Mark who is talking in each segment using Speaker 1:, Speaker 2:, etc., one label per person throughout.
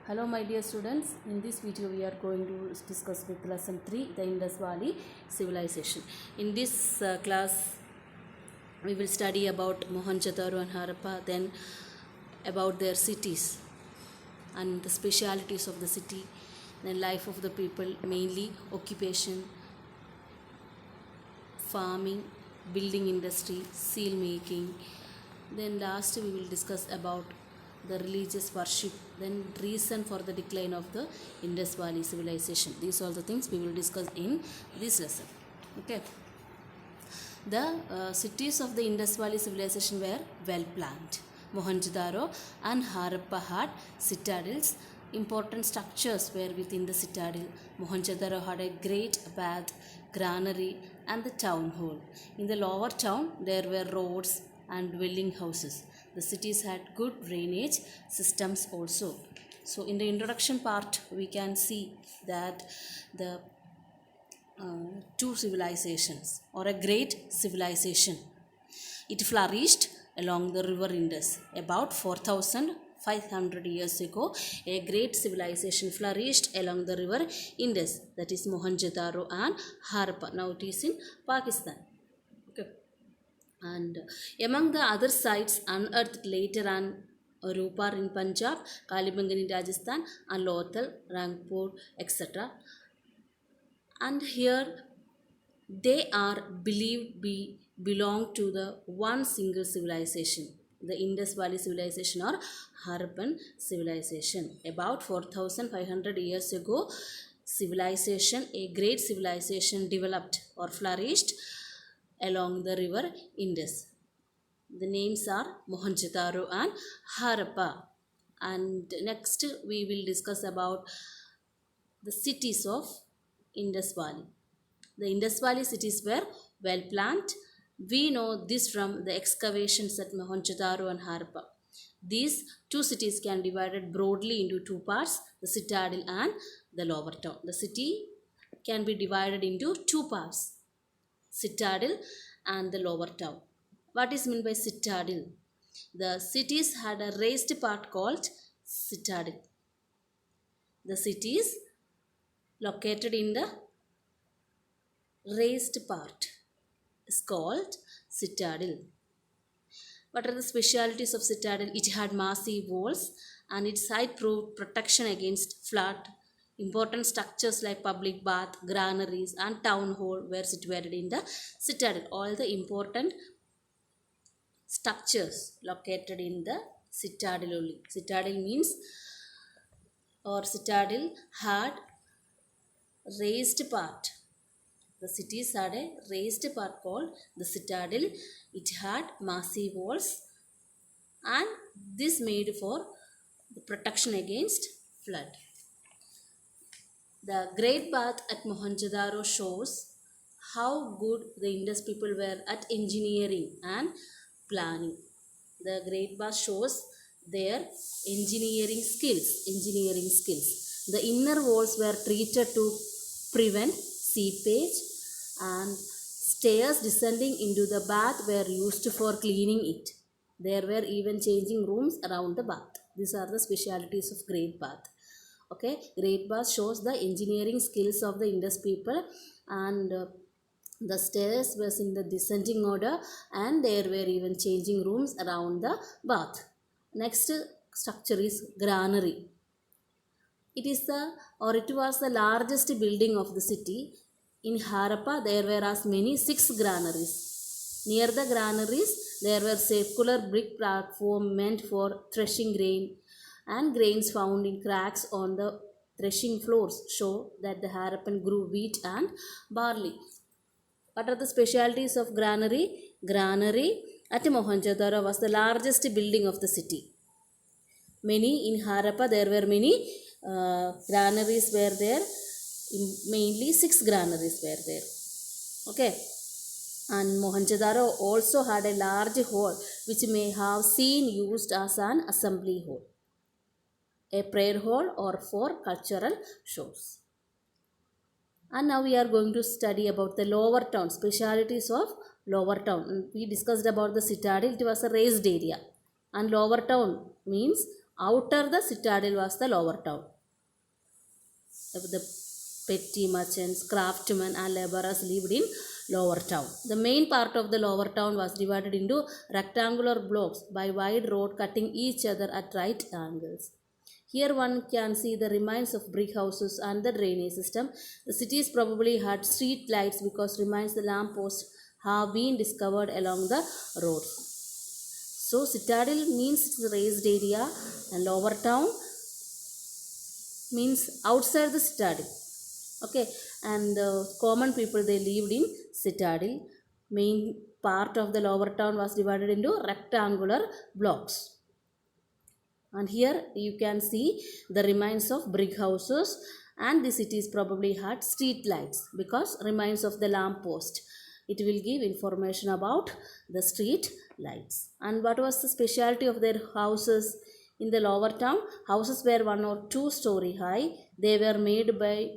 Speaker 1: Hello my dear students, in this video we are going to discuss with lesson 3 the Indus Valley civilization. In this class we will study about Mohenjo-daro and Harappa, then about their cities and the specialities of the city, then life of the people, mainly occupation, farming, building industry, seal making. Then last we will discuss about the religious worship, then reason for the decline of the Indus Valley civilization. These are the things we will discuss in this lesson. Okay. The cities of the Indus Valley civilization were well planned. Mohenjo-daro and Harappa had citadels. Important structures were within the citadel. Mohenjo-daro had a great bath, granary, and the town hall. In the lower town, there were roads and dwelling houses. The cities had good drainage systems also. So, in the introduction part, we can see that the two civilizations or a great civilization. It flourished along the river Indus. About 4,500 years ago, a great civilization flourished along the river Indus, that is Mohenjo-daro and Harappa. Now it is in Pakistan. Okay. And among the other sites unearthed later on, Rupar in Punjab, Kalibangan in Rajasthan, and Lothal, Rangpur, etc. And here they are believed be belong to the one single civilization, the Indus Valley civilization or Harappan civilization. About 4,500 years ago, civilization, a great civilization developed or flourished along the river Indus. The names are Mohenjo-daro and Harappa. And next we will discuss about the cities of Indus Valley. The Indus Valley cities were well planned. We know this from the excavations at Mohenjo-daro and Harappa. These two cities can be divided broadly into two parts, the citadel and the lower town. The city can be divided into two parts, citadel and the lower town. What is meant by citadel? The cities had a raised part called citadel. The cities located in the raised part is called citadel. What are the specialities of citadel? It had massive walls and its side proved protection against flood. Important structures like public bath, granaries and town hall were situated in the citadel. All the important structures located in the citadel only. Citadel means or citadel had raised part. The cities had a raised part called the citadel. It had massive walls and this made for the protection against flood. The Great Bath at Mohenjo-daro shows how good the Indus people were at engineering and planning. The Great Bath shows their engineering skills. The inner walls were treated to prevent seepage and stairs descending into the bath were used for cleaning it. There were even changing rooms around the bath. These are the specialities of Great Bath. Okay, Great Bath shows the engineering skills of the Indus people, and the stairs was in the descending order and there were even changing rooms around the bath. Next structure is granary. It was the largest building of the city. In Harappa, there were as many 6 granaries. Near the granaries, there were circular brick platform meant for threshing grain, and grains found in cracks on the threshing floors show that the Harappan grew wheat and barley. What are the specialities of granary? Granary at Mohenjo-daro was the largest building of the city. Many in Harappa, there were many granaries were there. Mainly 6 granaries were there. Okay. And Mohenjo-daro also had a large hall which may have seen used as an assembly hall, a prayer hall or for cultural shows. And now we are going to study about the lower town, specialities of lower town. We discussed about the citadel, it was a raised area. And lower town means Outer the citadel was the lower town. The petty merchants, craftsmen and laborers lived in lower town. The main part of the lower town was divided into rectangular blocks by wide road cutting each other at right angles. Here one can see the remains of brick houses and the drainage system. The cities probably had street lights because remains the lamp posts have been discovered along the roads. So citadel means the raised area and lower town means outside the citadel. Okay, and common people they lived in citadel. Main part of the lower town was divided into rectangular blocks. And here you can see the remains of brick houses, and the cities probably had street lights because remains of the lamp post. It will give information about the street lights. And what was the specialty of their houses? In the lower town, houses were 1 or 2 story high. They were made by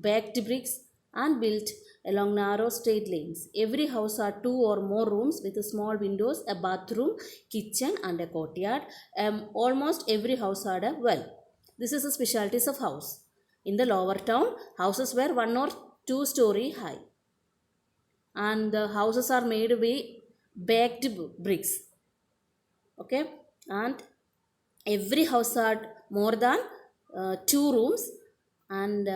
Speaker 1: baked bricks and built along narrow straight lanes. Every house had 2 or more rooms with small windows, a bathroom, kitchen and a courtyard. Almost every house had a well. This is the specialties of house. In the lower town, houses were 1 or 2 story high. And the houses are made with baked bricks. Okay, and every house had more than 2 rooms, and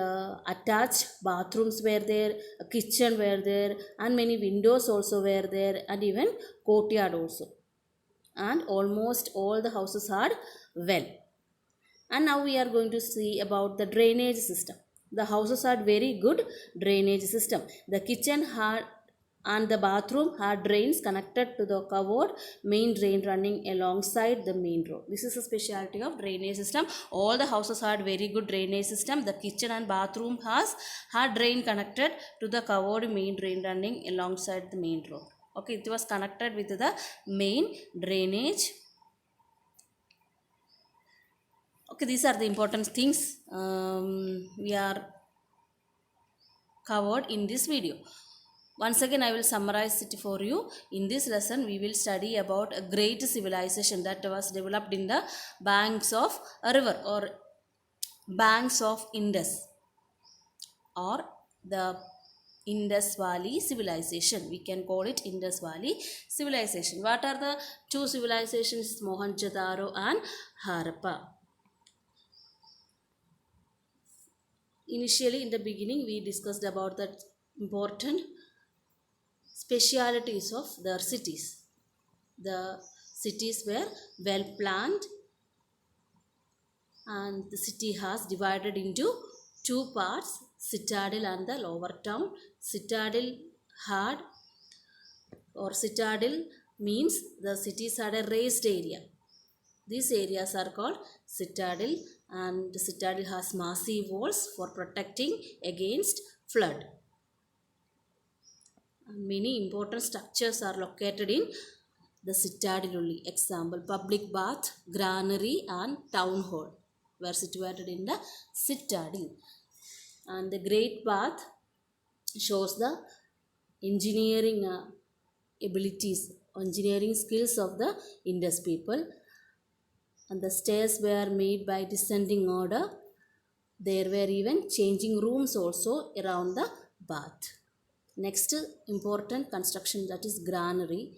Speaker 1: attached bathrooms were there, a kitchen were there, and many windows also were there, and even courtyard also. And almost all the houses had well. And now we are going to see about the drainage system. The houses had very good drainage system. The kitchen had and the bathroom had drains connected to the covered main drain running alongside the main road. This is a specialty of drainage system. All the houses had very good drainage system. The kitchen and bathroom had drain connected to the covered main drain running alongside the main road. Okay, it was connected with the main drainage. Okay, these are the important things we are covered in this video. Once again, I will summarize it for you. In this lesson, we will study about a great civilization that was developed in the banks of a river or banks of Indus, or the Indus Valley civilization. We can call it Indus Valley civilization. What are the 2 civilizations? Mohenjo-daro and Harappa. Initially, in the beginning, we discussed about the important specialities of their cities. The cities were well planned, and the city has divided into 2 parts, citadel and the lower town. Citadel means the cities had a raised area. These areas are called citadel, and the citadel has massive walls for protecting against flood. Many important structures are located in the citadel only. Example, public bath, granary and town hall were situated in the citadel. And the great bath shows the engineering engineering skills of the Indus people. And the stairs were made by descending order. There were even changing rooms also around the bath. Next important construction, that is granary.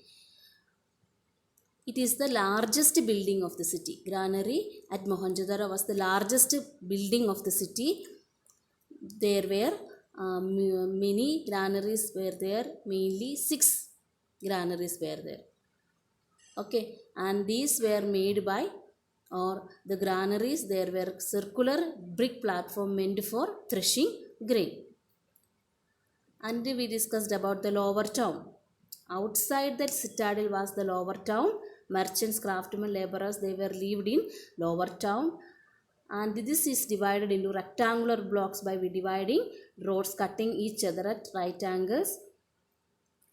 Speaker 1: It is the largest building of the city. Granary at Mohenjo-daro was the largest building of the city. There were many granaries were there, mainly 6 granaries were there. Okay, and these were made by, or the granaries, there were circular brick platform meant for threshing grain. And we discussed about the lower town. Outside that citadel was the lower town. Merchants, craftsmen, laborers, they were lived in lower town. And this is divided into rectangular blocks by dividing roads cutting each other at right angles.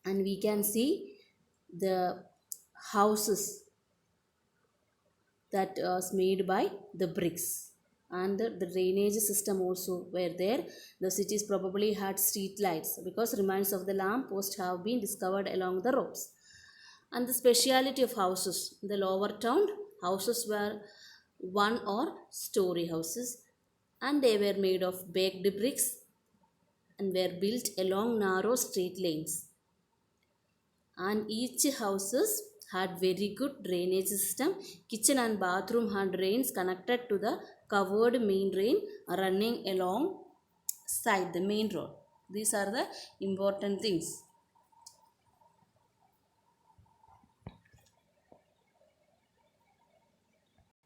Speaker 1: And we can see the houses that was made by the bricks. And the drainage system also were there. The cities probably had street lights because remains of the lamp post have been discovered along the roads. And the speciality of houses. In the lower town, houses were one or story houses, and they were made of baked bricks and were built along narrow straight lanes. And each houses had very good drainage system. Kitchen and bathroom had drains connected to the covered main drain running along side the main road. These are the important things.